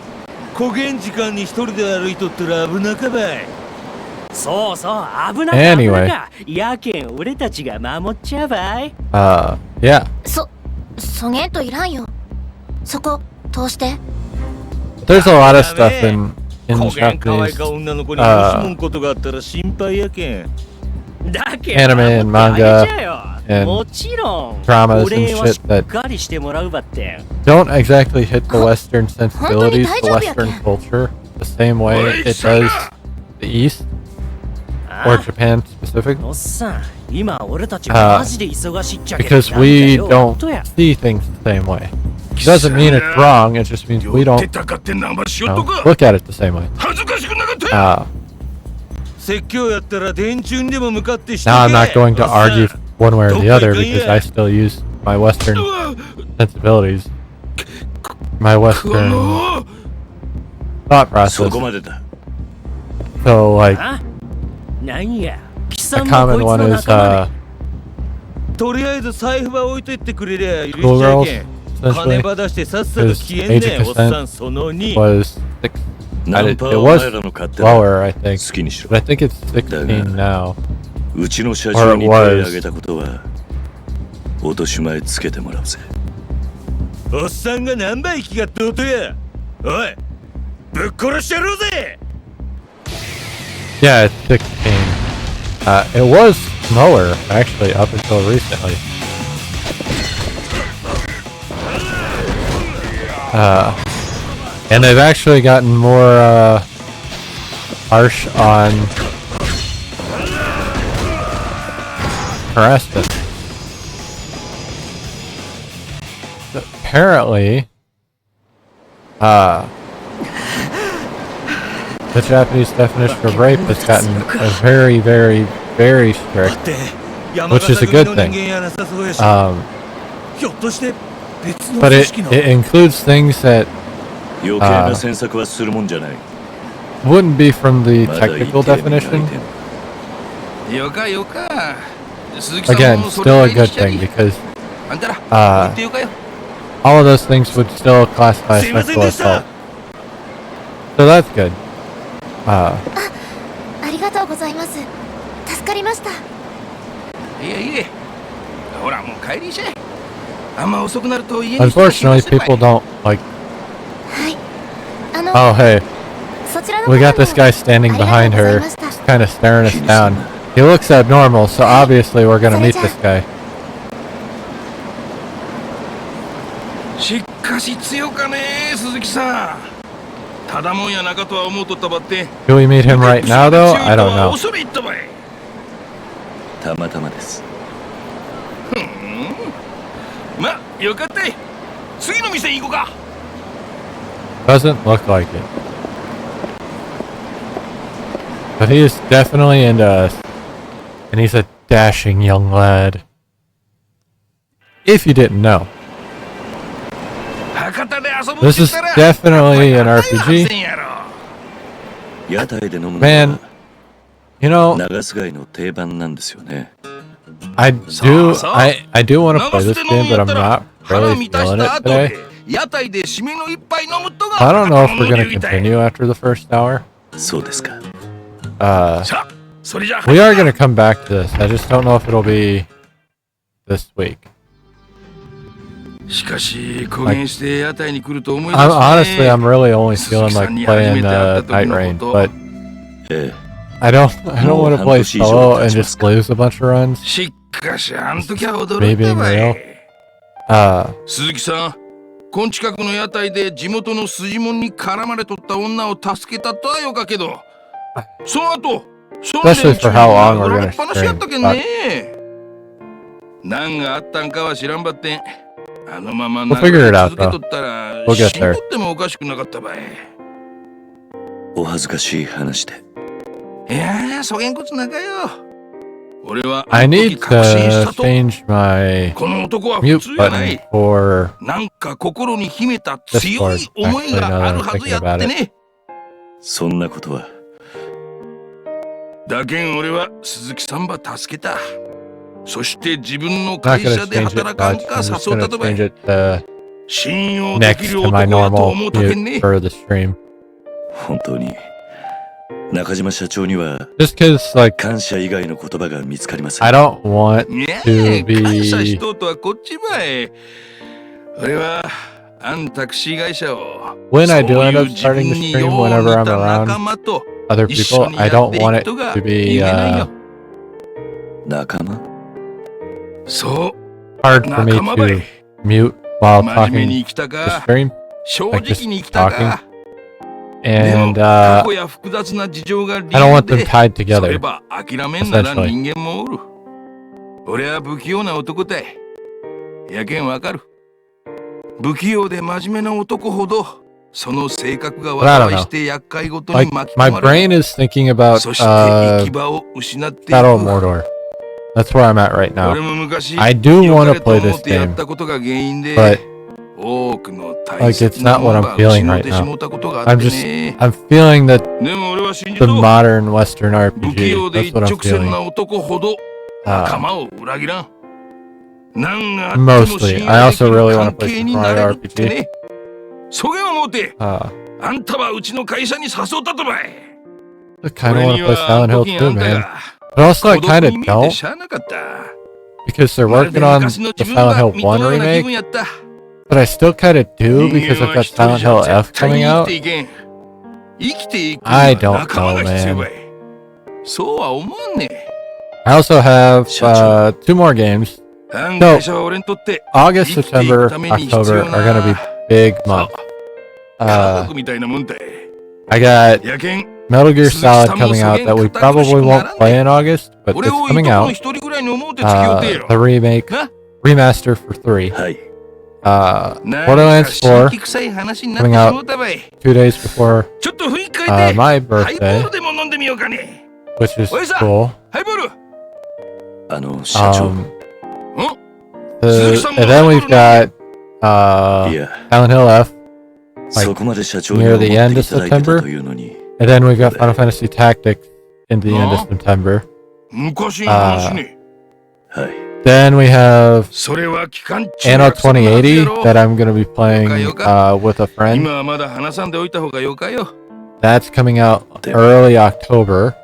小限時間に一人で歩いとったら危なかばい。そうそう、危なかった。やけん俺たちが守っちゃうばい。Yeah. そげんといらんよ。そこ通して。There's a lot of stuff in Japanese anime and manga and dramas and shit that don't exactly hit the Western sensibilities, the Western culture, the same way it does the East, or Japan specifically. Because we don't see things the same way. It doesn't mean it's wrong, it just means we don't look at it the same way. Now I'm not going to argue one way or the other because I still use my Western sensibilities, my Western thought process. So like, a common one is schoolgirls, essentially, because age of consent was 6. It was lower, I think, but I think it's 16 now. Or it was. 落とし前つけてもらうぜ。おっさんが何倍気がって音や。おい、ぶっ殺してやろうぜ。 Yeah, it's 16. It was smaller, actually, up until recently. And they've actually gotten more harsh on harassment. Apparently, the Japanese definition of rape has gotten very, very, very strict, which is a good thing. But it includes things that wouldn't be from the technical definition. Again, still a good thing because all of those things would still classify as sexual assault. So that's good. ありがとうございます。助かりました。いえいえ。ほらもう帰りしゃい。あんま遅くなると家に。Unfortunately, people don't like. はい。Oh hey, we got this guy standing behind her, just kind of staring us down. He looks abnormal, so obviously we're gonna meet this guy. しかし強かね鈴木さん。 Do we meet him right now, though? I don't know. たまたまです。ま、よかった。次の店行こうか。 Doesn't look like it. But he is definitely into us. And he's a dashing young lad. If you didn't know. This is definitely an RPG. Man, you know, I do want to play this game, but I'm not really feeling it today. I don't know if we're going to continue after the first hour. We are going to come back to this. I just don't know if it'll be this week. Honestly, I'm really only feeling like playing Night Rain, but I don't want to play solo and just lose a bunch of runs. Me being real. 鈴木さん、こん近くの屋台で地元の筋もんに絡まれとった女を助けたとはよかけど、その後、Especially for how long we're gonna stream. 何があったんかは知らんばってん。 We'll figure it out, though. We'll get there. I need to change my mute button for Discord, actually, now that I'm thinking about it. そんなことは。だけん俺は鈴木さんば助けた。 そして自分の会社で働かんか誘ったとばい。信用できる男だと思うたけんね。本当に中島社長には感謝以外の言葉が見つかりません。I don't want to be 感謝しとうとはこっちばい。俺はアンタクシー会社を When I do end up starting the stream whenever I'm around other people, I don't want it to be仲間 hard for me to mute while talking to stream, like just talking, and I don't want them tied together, essentially. 俺は不器用な男だい。やけんわかる。不器用で真面目な男ほどその性格が悪いして厄介ごとに巻き込まれる。My brain is thinking about Battle of Mordor. That's where I'm at right now. I do want to play this game, but like it's not what I'm feeling right now. I'm feeling that the modern Western RPG. That's what I'm feeling. Mostly. I also really want to play some Mario RPG. I kind of want to play Silent Hill too, man. But also, I kind of don't. because they're working on the Silent Hill 1 remake, but I still kind of do because I've got Silent Hill F coming out. I don't know, man. I also have 2 more games. So, August, September, October are going to be big months. I got Metal Gear Solid coming out that we probably won't play in August, but it's coming out. The remake, remaster for 3. Borderlands 4 coming out 2 days before my birthday, which is cool. And then we've got Silent Hill F, like near the end of September, and then we've got Final Fantasy Tactics in the end of September. Then we have Anno 2080 that I'm going to be playing with a friend. That's coming out early October.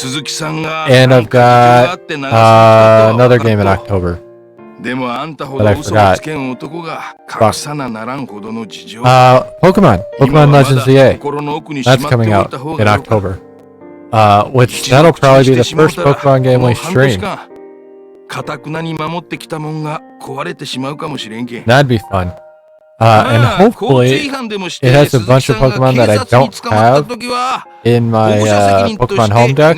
And I've got another game in October that I forgot. Pokemon Legends ZA. That's coming out in October. Which that'll probably be the first Pokemon game we stream. That'd be fun. And hopefully it has a bunch of Pokemon that I don't have in my Pokemon Home deck,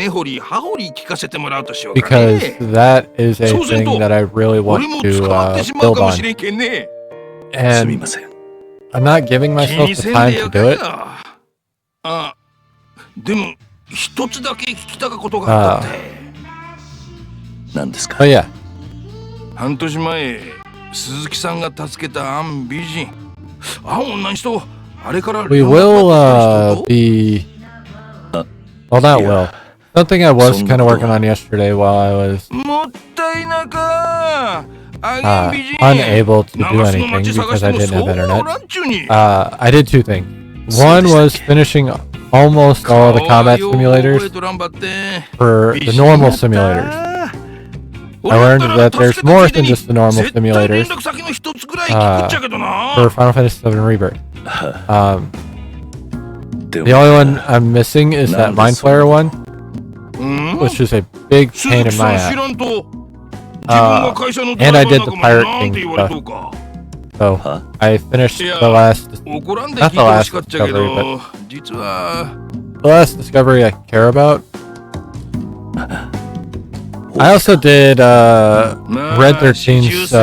because that is a thing that I really want to build on. And I'm not giving myself the time to do it. But yeah. 半年前、鈴木さんが助けたアン美人。あ、女の人、あれから We will be... Well, not will. Something I was kind of working on yesterday while I was unable to do anything because I didn't have internet. I did 2 things. One was finishing almost all the combat simulators for the normal simulators. I learned that there's more than just the normal simulators for Final Fantasy VII Rebirth. The only one I'm missing is that Mind Flayer one, which is a big pain in my ass. And I did the Pirate King stuff. So I finished the last, not the last discovery, but the last discovery I care about. I also did Red 13's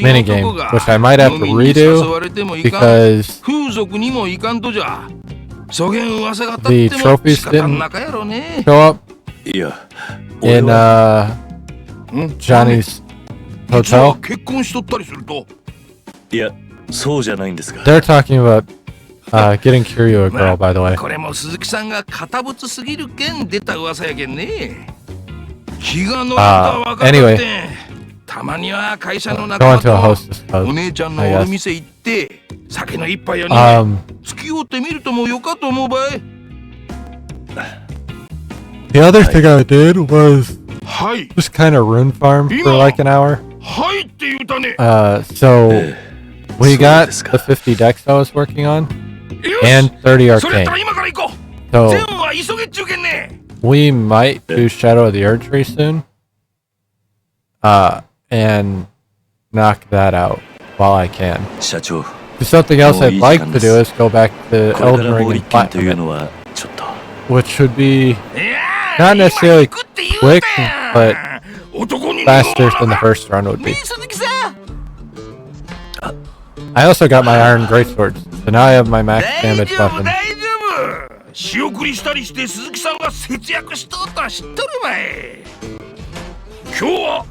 minigame, which I might have to redo because the trophies didn't show up in Johnny's hotel. They're talking about getting Kiryu a girl, by the way. Anyway, go into a hostess post, I guess. The other thing I did was just kind of rune farm for like an hour. So we got the 50 decks I was working on and 30 arcane. So we might do Shadow of the Erdtree soon, and knock that out while I can. Something else I'd like to do is go back to Elden Ring and Platinum it, which should be not necessarily quick, but faster than the first run would be. I also got my Iron Greatsword, so now I have my max damage weapon. 仕送りしたりして鈴木さんが節約しとったら知っとるまい。今日は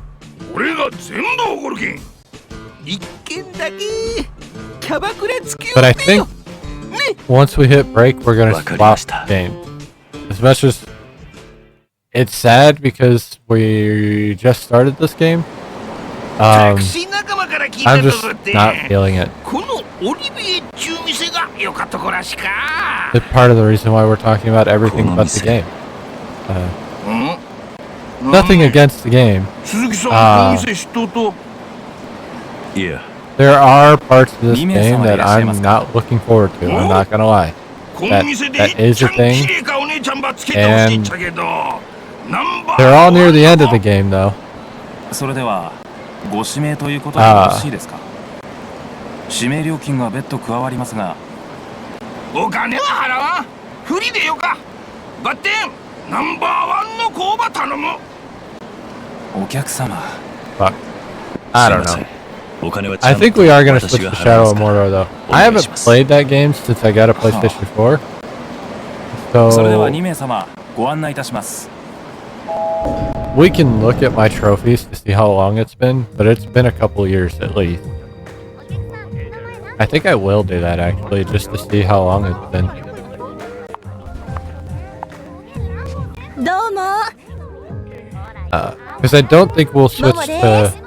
俺が全部おごるけん。一軒だけキャバクラ付き合 But I think once we hit break, we're gonna swap games. As much as it's sad because we just started this game, I'm just not feeling it. It's part of the reason why we're talking about everything but the game. nothing against the game. Yeah. There are parts of this game that I'm not looking forward to. I'm not gonna lie. That is a thing. And they're all near the end of the game, though. それではご指名ということでよろしいですか。指名料金が別途加わりますが。お金は払わん。フリでよか。バッテンナンバーワンの工場頼む。お客様。Fuck. I don't know. I think we are going to switch to Shadow of Mordor, though. I haven't played that game since I got a PlayStation 4. So we can look at my trophies to see how long it's been, but it's been a couple years at least. I think I will do that actually, just to see how long it's been. どうも。Because I don't think we'll switch to...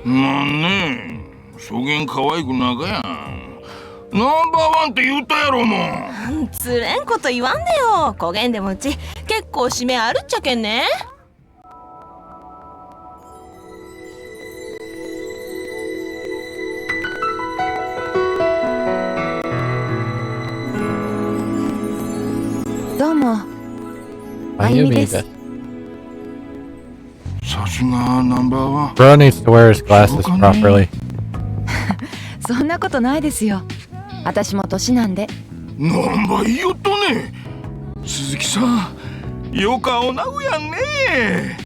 なんねえ、そげん可愛くなかやん。ナンバーワンって言ったやろもん。つれんこと言わんでよ。こげんでもうち結構指名あるっちゃけんね。どうも。あゆみです。さすがナンバーワン。Bro needs to wear his glasses properly. そんなことないですよ。私も年なんで。なんば言いよっとね。鈴木さん、よかおなうやんね。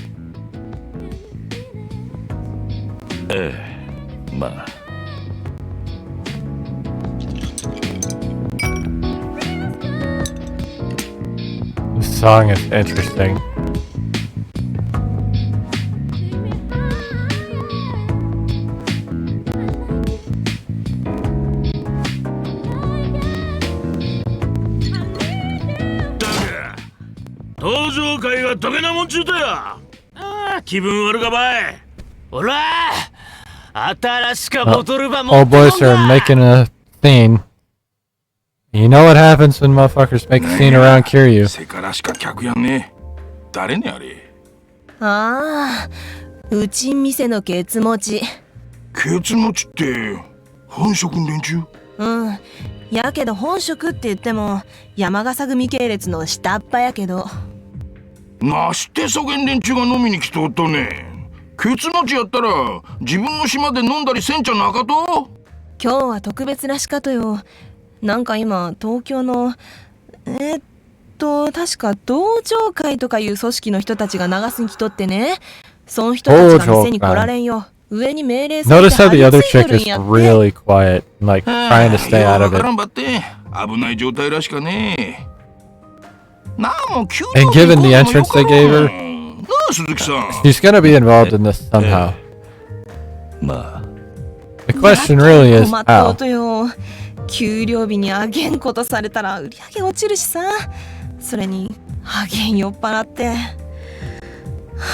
ええ、まあ。This song is interesting. Old boys are making a scene. You know what happens when motherfuckers make a scene around Kiryu. せからしか客やんね。誰ねあれ。ああ、うち店のケツ持ち。ケツ持ちって本職連中？うん。やけど本職って言っても山笠組系列の下っ端やけど。なしてそげん連中が飲みに来とっとね。ケツ持ちやったら自分の島で飲んだりせんちゃなかと？今日は特別らしかとよ。なんか今東京の確か道場会とかいう組織の人たちが流すに来とってね。その人たちが店に来られんよ。上に命令されて Notice how the other chick is really quiet, like trying to stay out of it. 危ない状態らしかね。And given the entrance they gave her, she's gonna be involved in this somehow. The question really is how. 給料日にあげんことされたら売り上げ落ちるしさ。それにあげん酔っ払って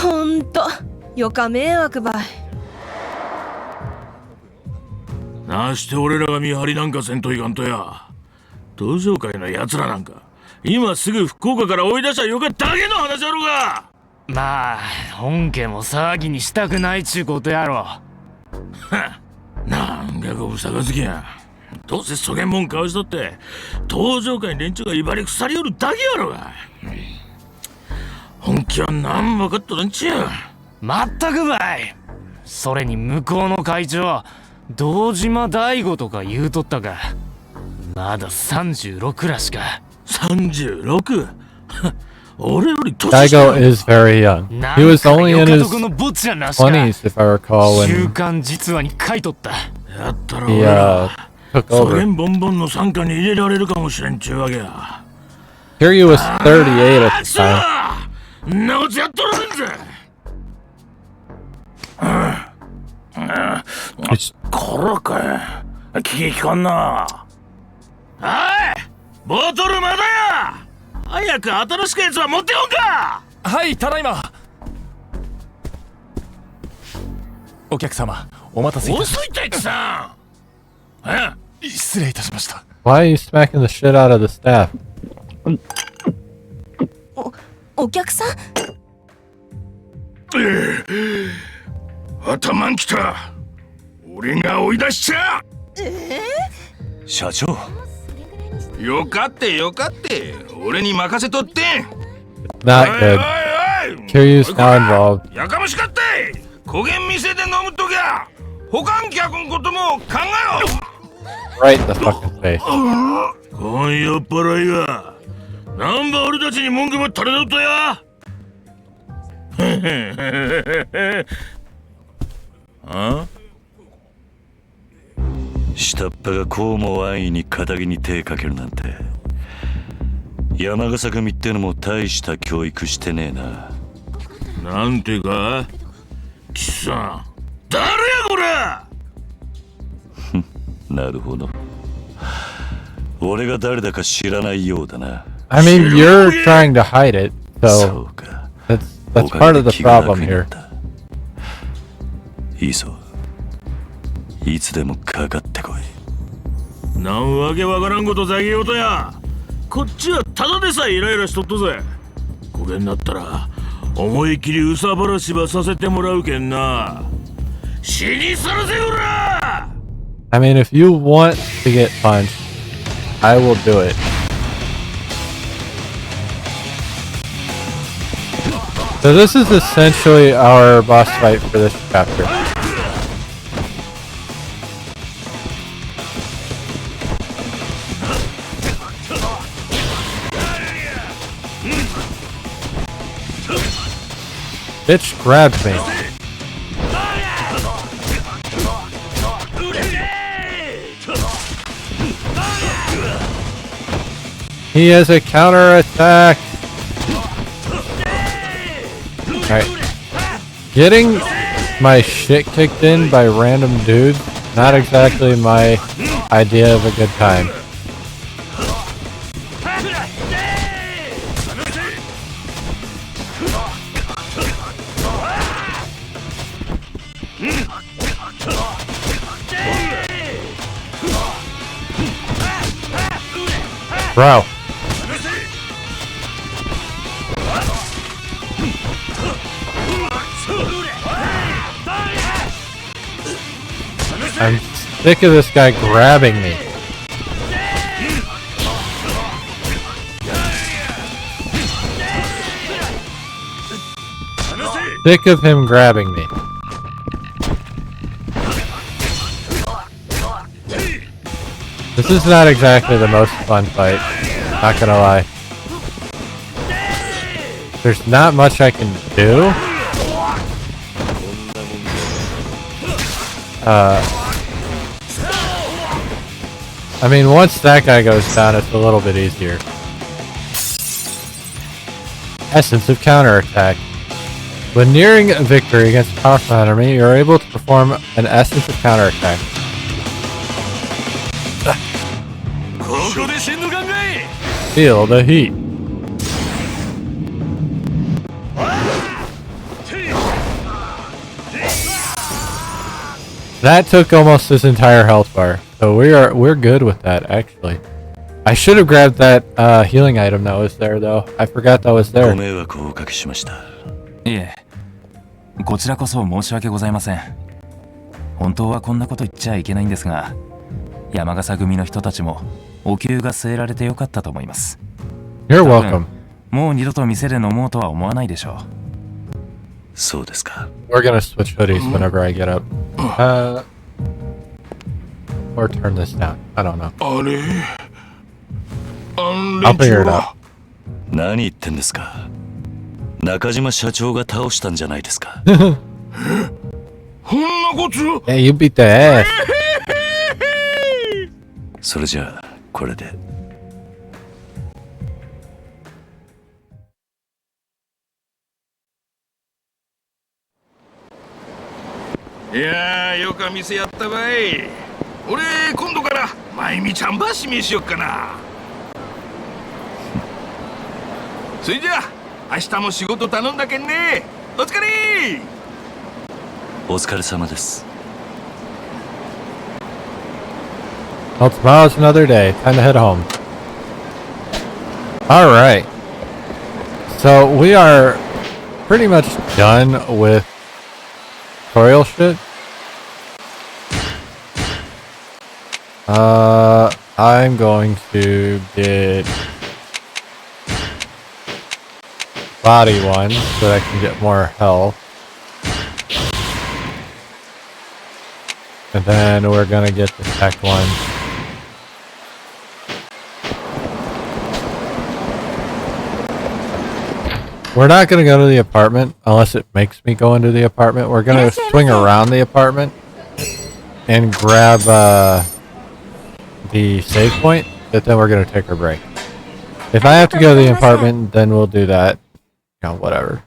ほんとよか迷惑ばい。なして俺らが見張りなんかせんといかんとや。道場会のやつらなんか今すぐ福岡から追い出したよかだけの話やろが。まあ本家も騒ぎにしたくないちゅうことやろ。なんかごぶさがつきや。どうせそげんもんかわしとって道場会連中が威張り腐りよるだけやろが。本気は何も分かっとらんちや。まったくばい。それに向こうの会長堂島大吾とか言うとったがまだ36らしか。36? 俺より年下。Daigo is very young. He was only in his 20s, if I recall, when 週刊実話に書いとった。やったら he took そげ over. んボンボンの傘下に入れられるかもしれんちゅうわけや。Kiryu was 38 at the time. なおちやっとるんぜ。こらかい。聞かんな。おいボトルまだや。早く新しくやつは持ってこんか。はい、ただいま。お客様、お待たせいたしました。遅いって言ってさ。失礼いたしました。Why are you smacking the shit out of the staff? お客さん？頭きた。俺が追い出しちゃ。社長。よかってよかって。俺に任せとって。Not good. Kiryu's now involved. やかましかって。焦げん店で飲むときゃ他ん客んことも考えろ。 Right in the fucking face. こん酔っ払いがなんば俺たちに文句ば垂れとったや。あ？下っ端がこうも安易に仇に手かけるなんて。山笠組ってのも大した教育してねえな。なんてか貴さん誰やこれ。なるほど。俺が誰だか知らないようだな。I mean, you're trying to hide it, so that's part of the problem here. いいぞ。いつでもかかってこい。なんわけわからんことざげようとや。こっちはただでさえイライラしとっとぜ。こげになったら思い切りうさばらしばさせてもらうけんな。死に去るぜおら。 I mean, if you want to get punched, I will do it. So this is essentially our boss fight for this chapter. Bitch grabbed me. He has a counter attack. Alright. Getting my shit kicked in by random dudes, not exactly my idea of a good time. Bro. I'm sick of this guy grabbing me. Sick of him grabbing me. This is not exactly the most fun fight, not gonna lie. There's not much I can do. I mean, once that guy goes down, it's a little bit easier. Essence of counterattack. When nearing a victory against a powerful enemy, you are able to perform an essence of counterattack. Feel the heat. That took almost his entire health bar, so we're good with that actually. I should have grabbed that healing item that was there though. I forgot that was there. いえ、こちらこそ申し訳ございません。本当はこんなこと言っちゃいけないんですが、山笠組の人たちもお灸が据えられてよかったと思います。You're welcome. もう二度と店で飲もうとは思わないでしょう。そうですか。We're gonna switch hoodies whenever I get up. Or turn this down. I don't know. I'll figure it out. 何言ってんですか。中島社長が倒したんじゃないですか。Hey, you beat the ass. それじゃあこれで。いやー、よか店やったばい。俺今度からまゆみちゃんば指名しよっかな。それじゃあ明日も仕事頼んだけんね。お疲れ。お疲れ様です。Well, tomorrow's another day. Time to head home. Alright. So we are pretty much done with tutorial shit. I'm going to get body one so that I can get more health. And then we're gonna get the tech one. We're not gonna go to the apartment unless it makes me go into the apartment. We're gonna swing around the apartment and grab the save point, but then we're gonna take our break. If I have to go to the apartment, then we'll do that. You know, whatever.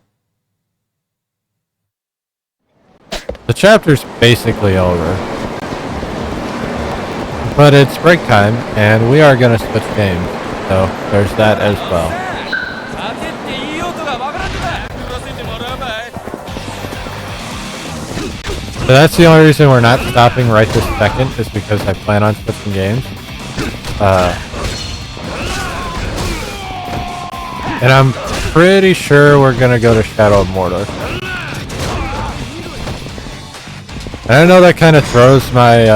The chapter's basically over. But it's break time, and we are gonna switch games. So there's that as well. So that's the only reason we're not stopping right this second, is because I plan on switching games. And I'm pretty sure we're gonna go to Shadow of Mordor. And I know that kind of throws my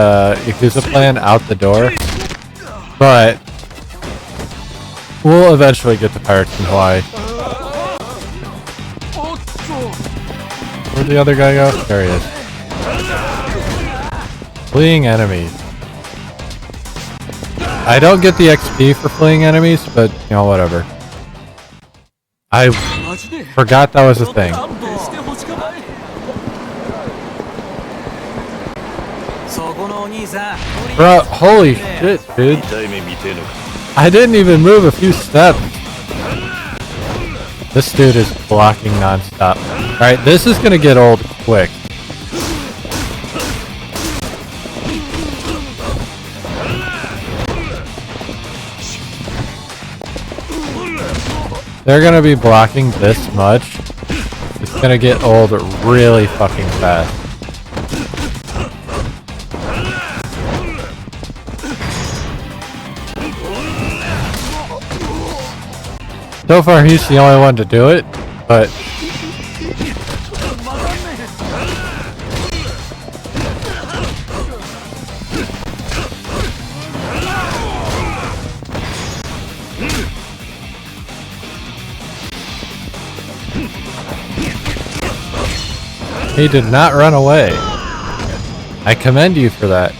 Yakuza plan out the door, but we'll eventually get to Pirates in Hawaii. Where'd the other guy go? There he is. Fleeing enemies. I don't get the XP for fleeing enemies, but you know, whatever. I forgot that was a thing. Bro, holy shit, dude. I didn't even move a few steps. This dude is blocking non-stop. Alright, this is gonna get old quick. They're gonna be blocking this much. It's gonna get old really fucking fast. So far, he's the only one to do it, but he did not run away. I commend you for that.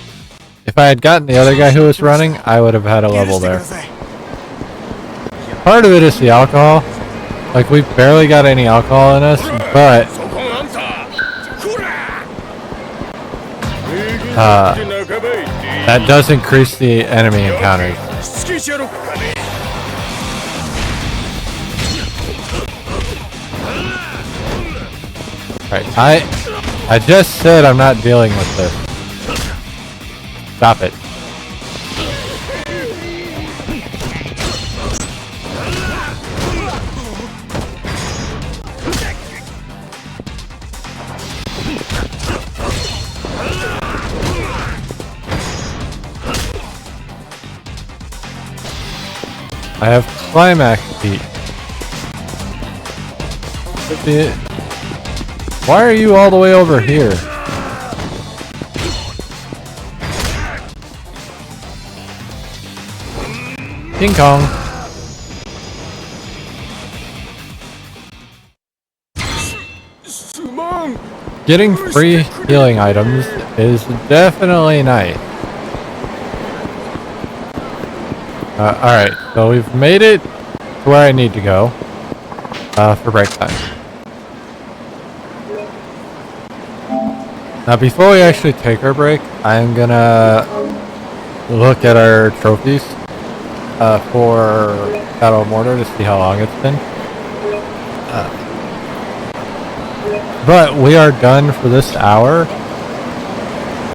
If I had gotten the other guy who was running, I would have had a level there. Part of it is the alcohol. Like, we've barely got any alcohol in us, but that does increase the enemy encounters. Right, I just said I'm not dealing with this. Stop it. I have climax feet. Why are you all the way over here? King Kong. Getting free healing items is definitely nice. Alright, so we've made it to where I need to go for break time. Now before we actually take our break, I'm gonna look at our trophies for Shadow of Mordor to see how long it's been. But we are done for this hour.